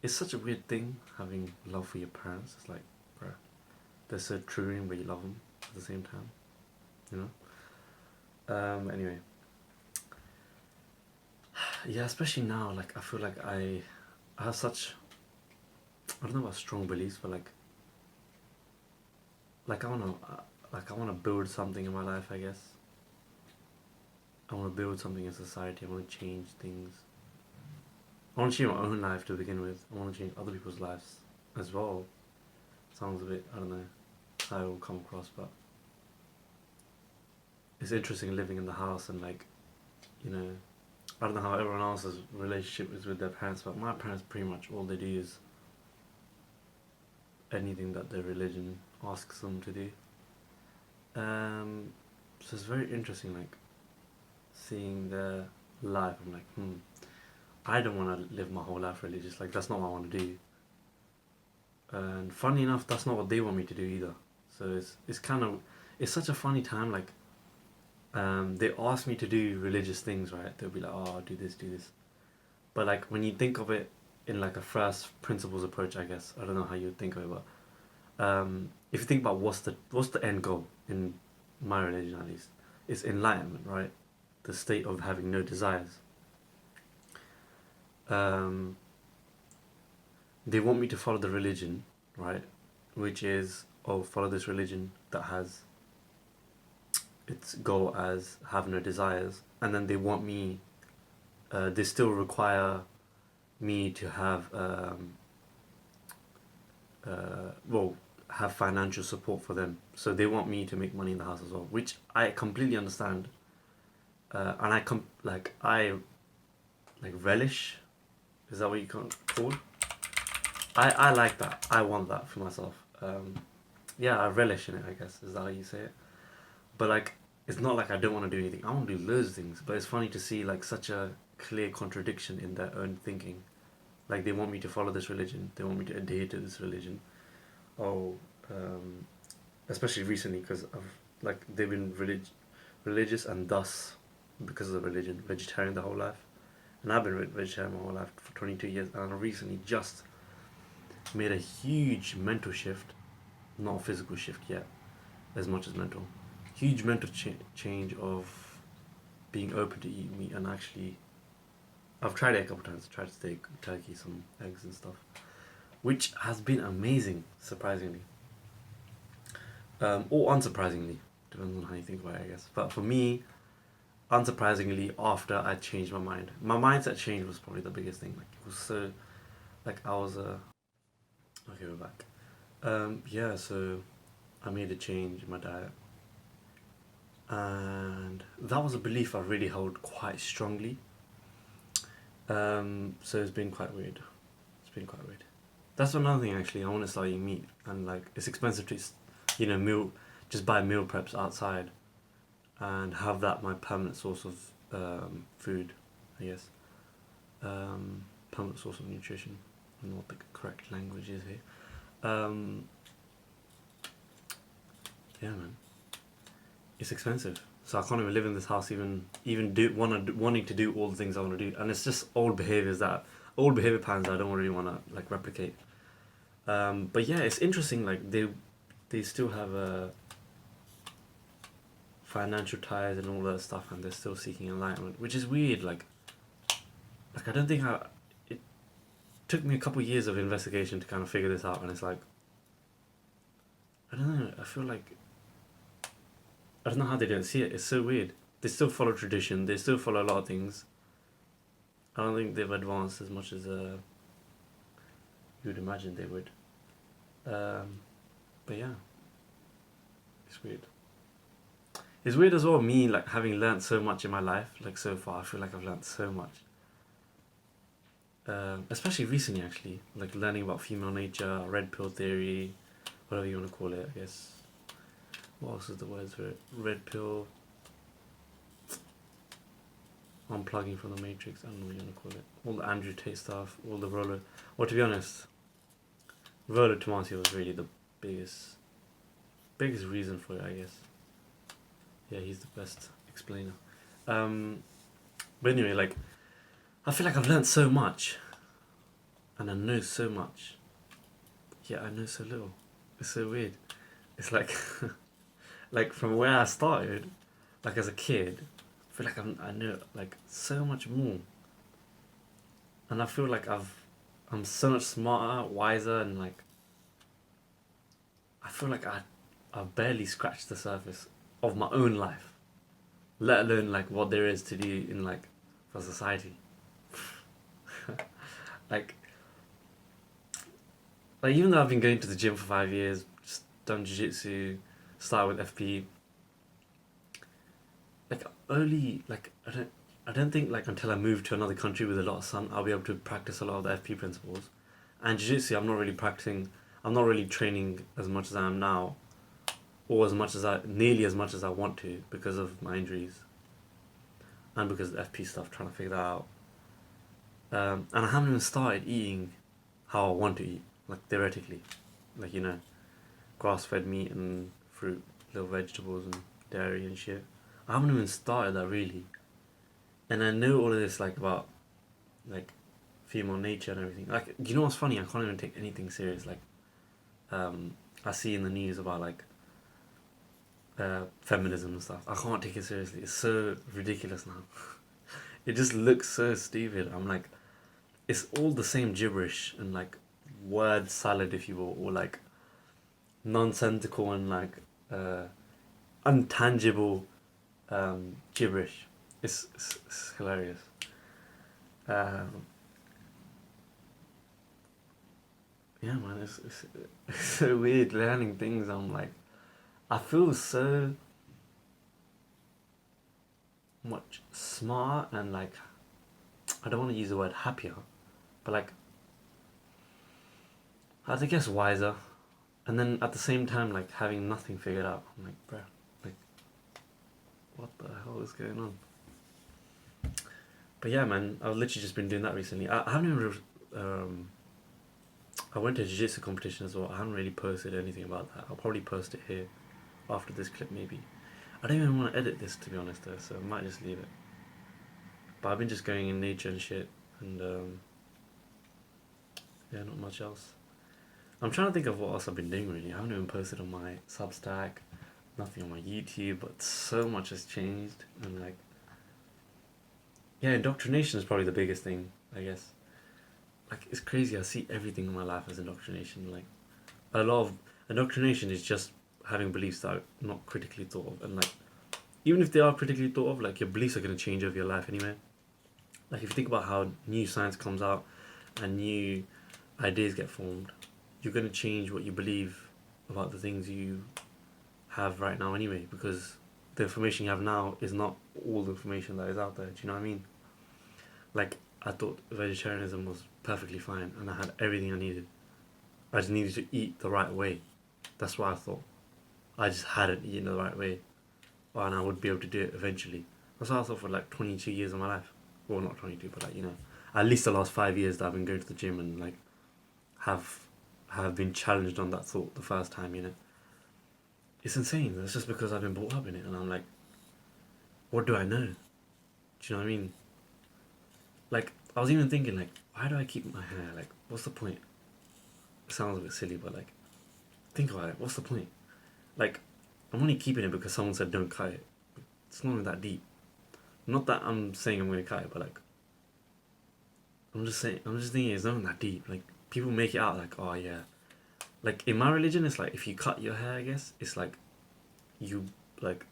it's such a weird thing having love for your parents. It's like, bruh, they're so triggering, but you love them at the same time, you know? Anyway, yeah, especially now, like, I feel like I have such, I don't know about strong beliefs, but like I wanna build something in my life, I guess. I wanna build something in society, I wanna change things. I wanna change my own life to begin with, I wanna change other people's lives as well. Sounds a bit, I don't know how it will come across, but it's interesting living in the house and like, you know, I don't know how everyone else's relationship is with their parents, but my parents pretty much all they do is anything that their religion asks them to do. Um, so it's very interesting, like seeing their life. I'm like, I don't want to live my whole life religious. Like that's not what I want to do. And funny enough, that's not what they want me to do either. So it's kind of it's such a funny time. Like they ask me to do religious things, right? They'll be like, oh, do this, do this. But like when you think of it in like a first principles approach, I guess I don't know how you would think of it, but if you think about what's the end goal in my religion at least, it's enlightenment, right? The state of having no desires. Um, they want me to follow the religion, right? Which is, oh, follow this religion that has its goal as have no desires, and then they want me. They still require me to have well, have financial support for them. So they want me to make money in the house as well, which I completely understand, and I relish. Is that what you can call? I like that. I want that for myself. Yeah, I relish in it. I guess is that how you say it? But like, it's not like I don't want to do anything. I want to do loads of things. But it's funny to see like such a clear contradiction in their own thinking. Like they want me to follow this religion. They want me to adhere to this religion. Oh, um, especially recently because of like they've been religious and thus because of the religion vegetarian the whole life, and I've been vegetarian my whole life for 22 years, and I recently just made a huge mental shift, not a physical shift yet as much as mental, huge mental change of being open to eat meat. And actually I've tried it a couple times, tried steak, turkey, some eggs and stuff, which has been amazing, surprisingly, or unsurprisingly, depends on how you think about it, I guess. But for me, unsurprisingly, after I changed my mind, my mindset change was probably the biggest thing. Like it was so, like I was okay, we're back. Yeah, so I made a change in my diet, and that was a belief I really held quite strongly. So it's been quite weird. It's been quite weird. That's another thing actually. I want to start eating meat, and like it's expensive to, meal, just buy meal preps outside, and have that my permanent source of food, I guess. Permanent source of nutrition. I don't know what the correct language is here. Yeah, man, it's expensive. So I can't even live in this house, even wanting to do all the things I want to do, and it's just old behavior patterns that I don't really want to like replicate. But yeah, it's interesting. Like they still have financial ties and all that stuff, and they're still seeking enlightenment, which is weird. Like I don't think I. It took me a couple of years of investigation to kind of figure this out, and it's like I don't know. I feel like I don't know how they don't see it. It's so weird. They still follow tradition. They still follow a lot of things. I don't think they've advanced as much as you would imagine they would. Um, but yeah, it's weird. It's weird as well. Me like having learned so much in my life, like so far, I feel like I've learned so much. Especially recently, actually, like learning about female nature, red pill theory, whatever you want to call it. I guess. What else is the words for it? Red pill, unplugging from the matrix. I don't know what you want to call it. All the Andrew Tate stuff, all the roller. Well, to be honest, Rollo Tomasi was really the biggest, biggest reason for it. I guess. Yeah, he's the best explainer. Um, but anyway, like I feel like I've learned so much, and I know so much, yet I know so little. It's so weird. It's like, like from where I started, like as a kid, I feel like I know like so much more, and I feel like I'm so much smarter, wiser, and like I feel like I've barely scratched the surface of my own life, let alone like what there is to do in like for society. Like like even though I've been going to the gym for 5 years, just done jiu-jitsu, started with FP, like only like I don't think like until I move to another country with a lot of sun I'll be able to practice a lot of the FP principles. And jiu-jitsu I'm not really practicing, I'm not really training as much as I am now, or as much as I nearly as much as I want to because of my injuries and because of the FP stuff, trying to figure that out. And I haven't even started eating how I want to eat, like theoretically, like grass-fed meat and fruit, little vegetables and dairy and shit. I haven't even started that really, and I know all of this like about like female nature and everything. Like, you know what's funny? I can't even take anything serious. Like, I see in the news about like feminism and stuff. I can't take it seriously. It's so ridiculous now. It just looks so stupid. I'm like, it's all the same gibberish and like word salad, if you will, or like nonsensical and like uh, untangible gibberish. It's hilarious. Um, yeah, man, it's so weird learning things. I'm like, I feel so much smarter and like, I don't want to use the word happier, but like, I guess wiser. And then at the same time, like having nothing figured out. I'm like, bro, like, what the hell is going on? But yeah, man, I've literally just been doing that recently. I haven't even. I went to a jiu-jitsu competition as well. I haven't really posted anything about that. I'll probably post it here after this clip, maybe. I don't even want to edit this, to be honest, though, so I might just leave it. But I've been just going in nature and shit, and yeah, not much else. I'm trying to think of what else I've been doing, really. I haven't even posted on my Substack, nothing on my YouTube, but so much has changed, and like, yeah, indoctrination is probably the biggest thing, I guess. Like, it's crazy. I see everything in my life as indoctrination. Like, a lot of indoctrination is just having beliefs that are not critically thought of, and like, even if they are critically thought of, like your beliefs are going to change over your life anyway. Like, if you think about how new science comes out and new ideas get formed, you're going to change what you believe about the things you have right now anyway, because the information you have now is not all the information that is out there. Do you know what I mean? Like, I thought vegetarianism was perfectly fine and I had everything I needed. I just needed to eat the right way. That's what I thought. I just hadn't eaten the right way, and I would be able to do it eventually. That's what I thought for like 22 years of my life. Well, not 22, but like, at least the last 5 years that I've been going to the gym and like have have been challenged on that thought the first time. It's insane. That's just because I've been brought up in it, and I'm like, what do I know? Do you know what I mean? Like, I was even thinking like, why do I keep my hair? Like, what's the point? It sounds a bit silly, but like, think about it. What's the point? Like, I'm only keeping it because someone said don't cut it. It's not even that deep. Not that I'm saying I'm gonna cut it, but like, I'm just saying. I'm just thinking it's not even that deep. Like, people make it out like, oh yeah. Like, in my religion, it's like if you cut your hair, I guess it's like you like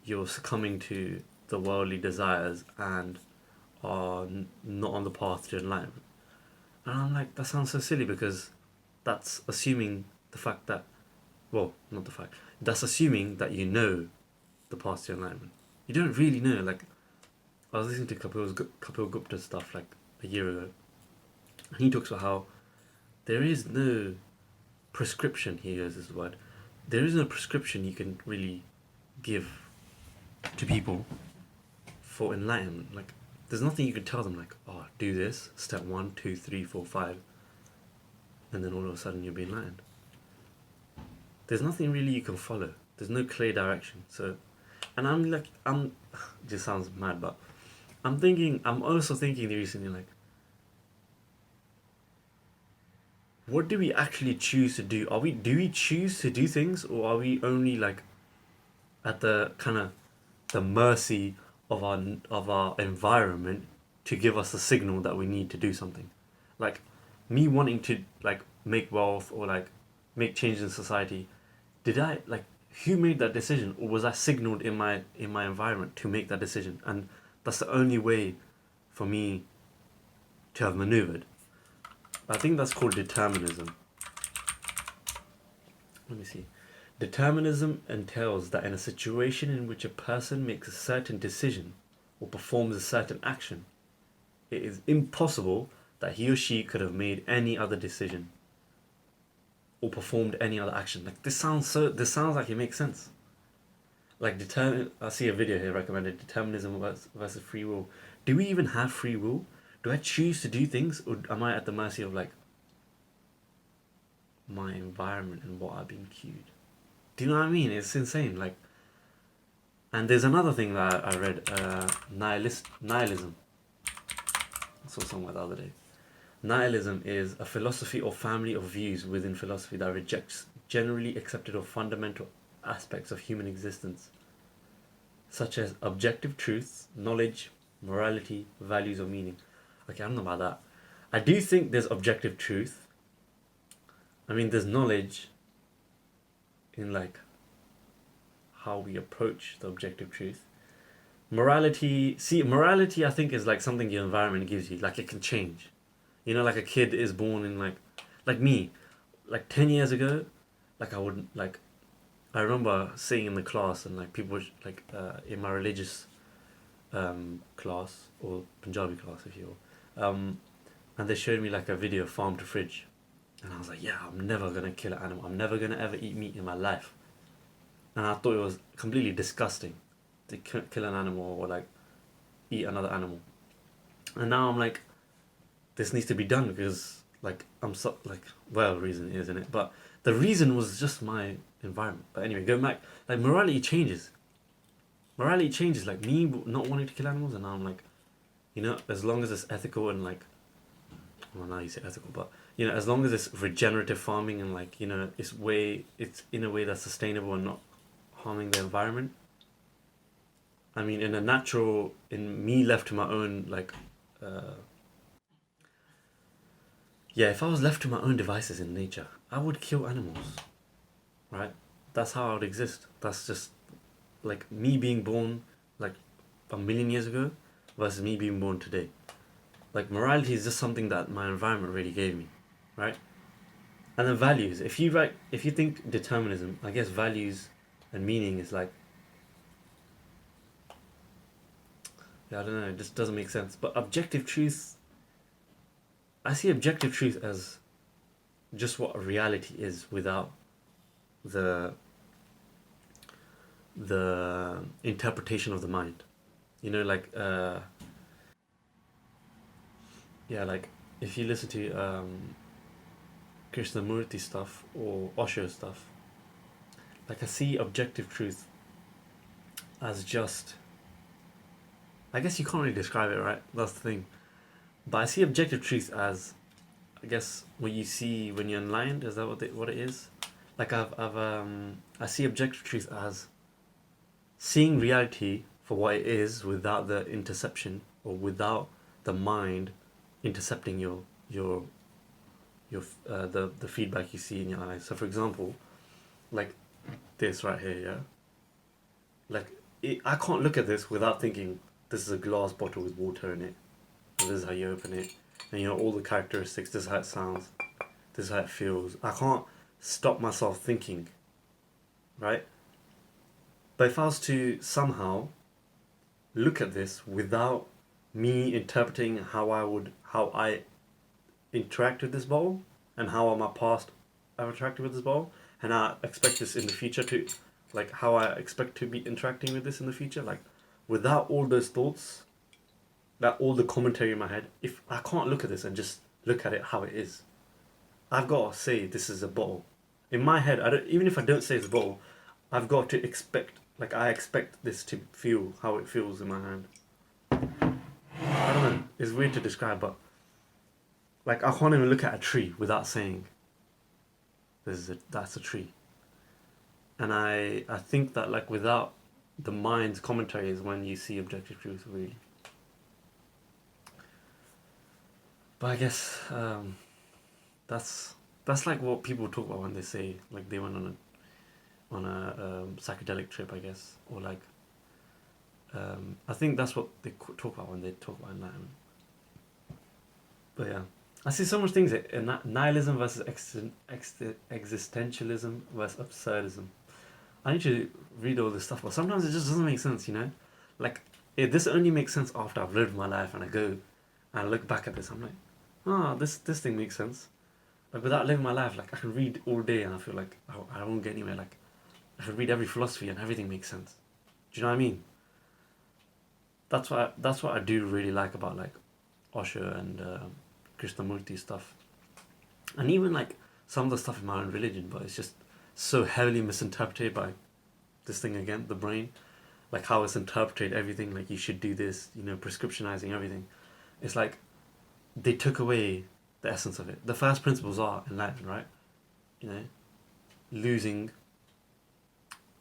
you're succumbing to the worldly desires and are not on the path to enlightenment. And I'm like, that sounds so silly because that's assuming the fact that, well, not the fact, that's assuming that you know the path to enlightenment. You don't really know. Like, I was listening to Kapil Gupta stuff like a year ago, and he talks about how there is no prescription, he uses the word, there is no prescription you can really give to people for enlightenment. Like, there's nothing you can tell them, like, oh, do this, step 1, 2, 3, 4, 5, and then all of a sudden you'll be enlightened. There's nothing really you can follow. There's no clear direction. So, and I'm like, it just sounds mad, but I'm also thinking recently, like, what do we actually choose to do? Do we choose to do things, or are we only like at the kind of the mercy of our environment to give us a signal that we need to do something? Like me wanting to like make wealth or like make change in society, did I like who made that decision, or was I signaled in my environment to make that decision? And that's the only way for me to have maneuvered. I think that's called determinism. Let me see. Determinism entails that in a situation in which a person makes a certain decision or performs a certain action, it is impossible that he or she could have made any other decision or performed any other action. Like this sounds like it makes sense. Like I see a video here recommended determinism versus free will. Do we even have free will? Do I choose to do things, or am I at the mercy of like my environment and what I've been cued? Do you know what I mean? It's insane. Like, and there's another thing that I read, nihilism. I saw somewhere the other day. Nihilism is a philosophy or family of views within philosophy that rejects generally accepted or fundamental aspects of human existence, such as objective truths, knowledge, morality, values, or meaning. Okay, I don't know about that. I do think there's objective truth. I mean, there's knowledge in like how we approach the objective truth. Morality I think is like something your environment gives you. Like it can change. You know, like a kid is born in like me, like 10 years ago, like I would like I remember sitting in the class and like people like in my religious class or Punjabi class if you will, and they showed me like a video of farm to fridge, and I was like, yeah, I'm never gonna kill an animal. I'm never gonna ever eat meat in my life, and I thought it was completely disgusting to kill an animal or like eat another animal, and now I'm like, this needs to be done because like I'm so like well reason isn't it, but the reason was just my environment. But anyway, going back, like morality changes, like me not wanting to kill animals, and now I'm like, you know, as long as it's ethical and like, well now you say ethical, but you know, as long as it's regenerative farming and like, you know, it's in a way that's sustainable and not harming the environment. I mean, in me left to my own like yeah, if I was left to my own devices in nature, I would kill animals, right? That's how I would exist. That's just like me being born like a million years ago versus me being born today. Like morality is just something that my environment really gave me, right? And then values. If you think determinism, I guess values and meaning is like, yeah, I don't know, it just doesn't make sense. But objective truth, I see objective truth as just what reality is without the the interpretation of the mind. You know, like yeah, like if you listen to Krishnamurti stuff or Osho stuff, like I see objective truth as just, I guess you can't really describe it, right? That's the thing. But I see objective truth as, I guess, what you see when you're enlightened. Is that what it is? Like I see objective truth as seeing reality for what it is without the interception or without the mind intercepting your the feedback you see in your eyes. So for example, like this right here, yeah. Like I can't look at this without thinking this is a glass bottle with water in it. And this is how you open it, and you know all the characteristics. This is how it sounds. This is how it feels. I can't stop myself thinking, right? But if I was to somehow look at this without me interpreting how I interact with this bottle and how in my past I've interacted with this bottle, and I expect this in the future to, like how I expect to be interacting with this in the future, like without all those thoughts, that all the commentary in my head, if I can't look at this and just look at it how it is, I've got to say this is a bottle. In my head, I don't, even if I don't say it's a bottle, I've got to expect, like I expect this to feel how it feels in my hand. I don't know. It's weird to describe, but like I can't even look at a tree without saying that's a tree. And I think that like without the mind's commentary is when you see objective truth really. But I guess that's like what people talk about when they say like they went on a psychedelic trip, I guess, or like I think that's what they talk about when they talk about enlightenment. But yeah, I see so much things in nihilism versus existentialism versus absurdism. I need to read all this stuff, but sometimes it just doesn't make sense, you know? Like, this only makes sense after I've lived my life and I go and I look back at this. I'm like, this thing makes sense. Like, without living my life, like, I can read all day and I feel like I won't get anywhere. Like, I can read every philosophy and everything makes sense. Do you know what I mean? That's what I do really like about, like, Osho and Krishnamurti stuff. And even, like, some of the stuff in my own religion, but it's just so heavily misinterpreted by this thing again, the brain, like how it's interpreted everything, like you should do this, you know, prescriptionizing everything. It's like they took away the essence of it. The first principles are enlightenment, right? You know, losing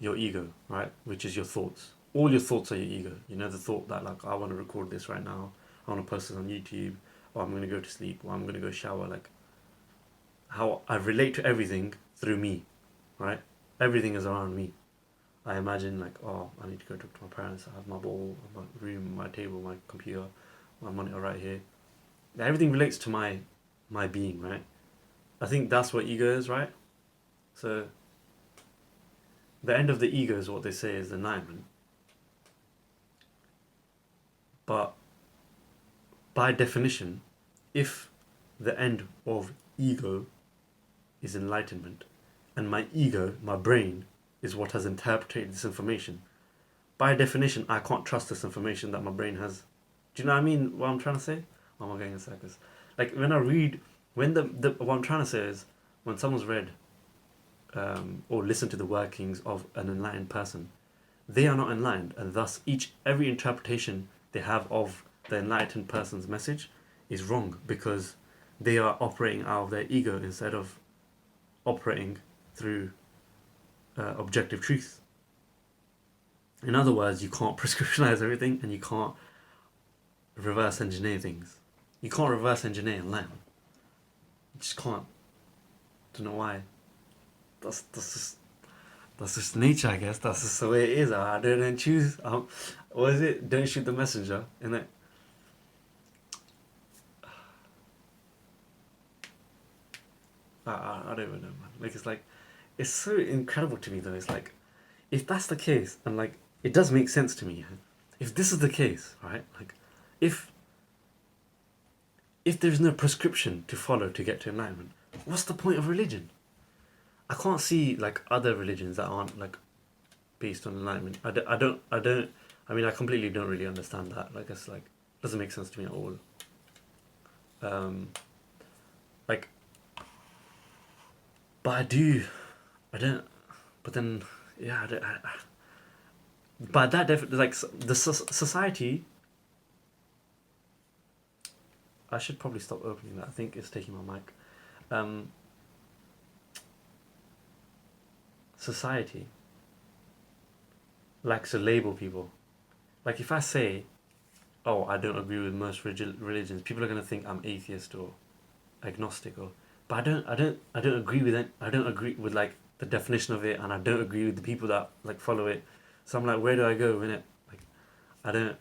your ego, right? Which is your thoughts. All your thoughts are your ego. You know, the thought that like I want to record this right now, I want to post it on YouTube, or I'm gonna go to sleep, or I'm gonna go shower. Like how I relate to everything through me, right? Everything is around me. I imagine like, oh, I need to go talk to my parents. I have my ball, my room, my table, my computer, my monitor right here. Everything relates to my being, right? I think that's what ego is, right? So the end of the ego is what they say is enlightenment. But by definition, if the end of ego is enlightenment, and my ego, my brain, is what has interpreted this information, by definition, I can't trust this information that my brain has. Do you know what I mean? What I'm trying to say? Or am I going in circles? Like when I read, when the what I'm trying to say is when someone's read or listened to the workings of an enlightened person, they are not enlightened, and thus every interpretation they have of the enlightened person's message is wrong because they are operating out of their ego instead of operating through objective truth. In other words, you can't prescriptionize everything and you can't reverse engineer things. You can't reverse engineer enlightenment. You just can't. Don't know why. That's just nature, I guess. That's just the way it is. I don't choose. What is it? Don't shoot the messenger, innit? I don't even know, man. Like it's so incredible to me though. It's like, if that's the case, and like it does make sense to me. Yeah? If this is the case, right? Like, if there's no prescription to follow to get to enlightenment, what's the point of religion? I can't see like other religions that aren't like based on enlightenment. I mean, I completely don't really understand that. Like, it's like doesn't make sense to me at all. Um, like, but I don't. But then, yeah, but that like the society. I should probably stop opening that. I think it's taking my mic. Um, Society likes to label people. Like if I say, "Oh, I don't agree with most religions," people are gonna think I'm atheist or agnostic, or. But I don't agree with it. I don't agree with like the definition of it, and I don't agree with the people that like follow it. So I'm like, where do I go in it? Like, I don't.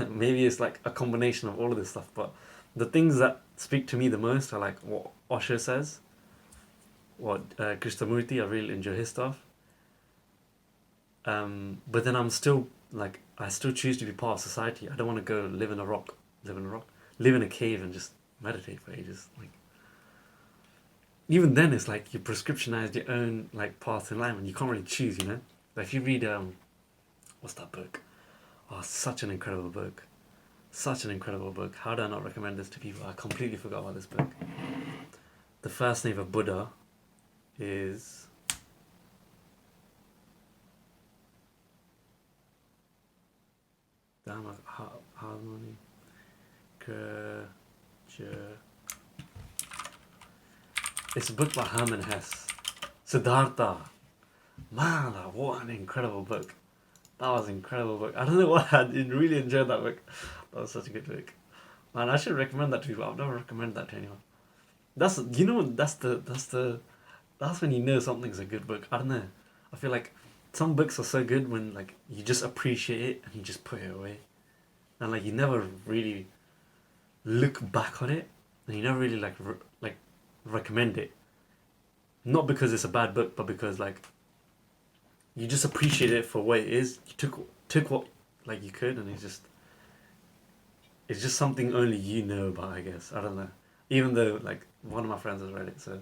Maybe it's like a combination of all of this stuff, but the things that speak to me the most are like what Osho says, what Krishnamurti. I really enjoy his stuff. But then I'm still like, I still choose to be part of society. I don't want to go live in a rock, live in a cave and just meditate for ages. Like, even then, it's like you prescriptionized your own like path in life, and you can't really choose. You know, like if you read what's that book? Oh, such an incredible book. Such an incredible book. How do I not recommend this to people? I completely forgot about this book. The first name of Buddha is. Damn, harmony. It's a book by Herman Hesse. Siddhartha. Man, what an incredible book. That was an incredible book. I don't know why I really enjoyed that book. That was such a good book. Man, I should recommend that to people. I've never recommended that to anyone. That's that's when you know something's a good book. I don't know. I feel like some books are so good when like you just appreciate it and you just put it away, and like you never really look back on it, and you never really like recommend it. Not because it's a bad book, but because like you just appreciate it for what it is. You took what like you could, and it's just something only you know about. I guess I don't know. Even though like one of my friends has read it, so it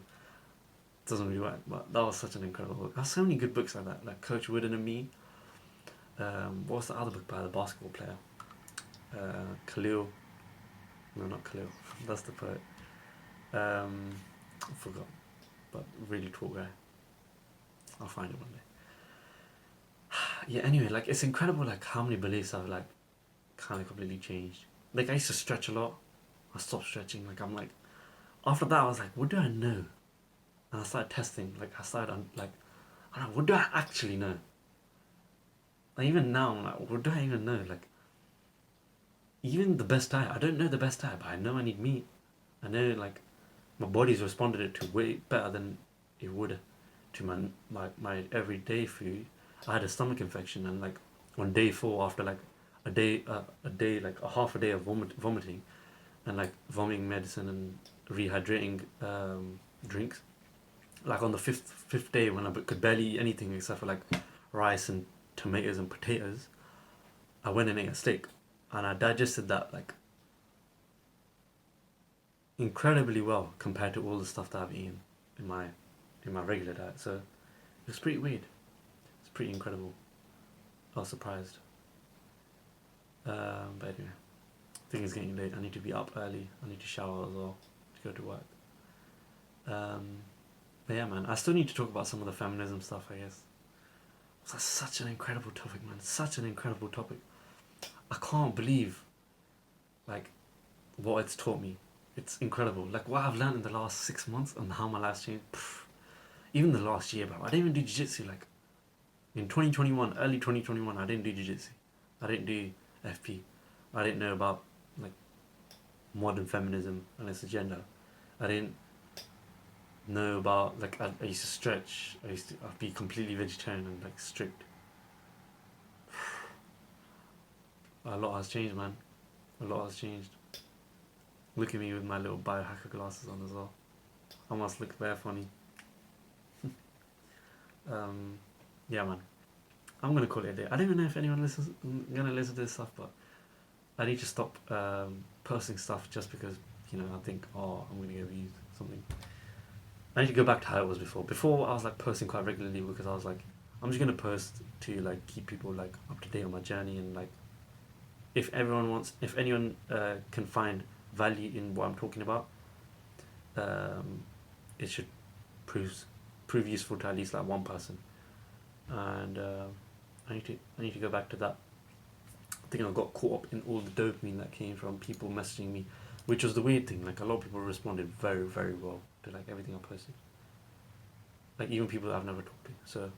doesn't really work. But that was such an incredible book. There's so many good books like that, like Coach Wooden and Me. What was the other book by the basketball player? Khalil. No, not Khalil. That's the poet. I forgot. But really tall guy. I'll find it one day. Yeah. Anyway, like it's incredible, like how many beliefs I've like kind of completely changed. Like I used to stretch a lot. I stopped stretching. Like I'm like after that I was like, what do I know? And I started testing. Like I started like I don't know, what do I actually know? Like even now I'm like, what do I even know? Like even the best diet, I don't know the best diet, but I know I need meat. I know like my body's responded it to way better than it would to my everyday food. I had a stomach infection, and like on day 4 after like a day like a half a day of vomiting and like vomiting medicine and rehydrating drinks. Like on the fifth day when I could barely eat anything except for like rice and tomatoes and potatoes, I went and ate a steak, and I digested that like incredibly well compared to all the stuff that I've eaten in my regular diet. So it was pretty weird. It's pretty incredible. I was surprised. But anyway, I think it's getting late. I need to be up early. I need to shower as well to go to work. But yeah, man, I still need to talk about some of the feminism stuff, I guess. That's such an incredible topic, man. Such an incredible topic. I can't believe, like, what it's taught me. It's incredible. Like, what I've learned in the last 6 months and how my life's changed. Even the last year, bro. I didn't even do jiu-jitsu. Like, in 2021, early 2021, I didn't do jiu-jitsu. I didn't do FP. I didn't know about, like, modern feminism and its agenda. I didn't know about, like, I used to stretch. I'd be completely vegetarian and, like, strict. A lot has changed, man. A lot has changed. Look at me with my little biohacker glasses on as well. I must look very funny. Yeah, man. I'm gonna call it a day. I don't even know if anyone listens gonna listen to this stuff, but I need to stop posting stuff just because I think I'm gonna get views or something. I need to go back to how it was before. Before I was like posting quite regularly because I was like, I'm just gonna post to like keep people like up to date on my journey, and like if anyone can find value in what I'm talking about, it should prove useful to at least like one person. And I need to go back to that. I think I got caught up in all the dopamine that came from people messaging me, which was the weird thing. Like a lot of people responded very very well to like everything I posted. Like even people that I've never talked to. So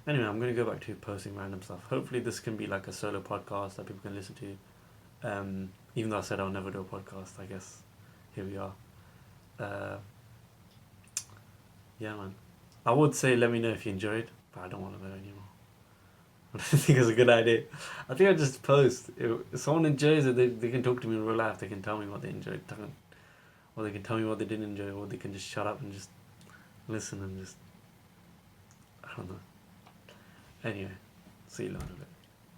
anyway, I'm gonna go back to posting random stuff. Hopefully this can be like a solo podcast that people can listen to. Even though I said I'll never do a podcast, I guess here we are. Yeah, man. I would say let me know if you enjoyed, but I don't want to know anymore. I don't think it's a good idea. I think I just post. If someone enjoys it, they can talk to me in real life. They can tell me what they enjoyed, or they can tell me what they didn't enjoy, or they can just shut up and just listen and just I don't know. Anyway, see you later.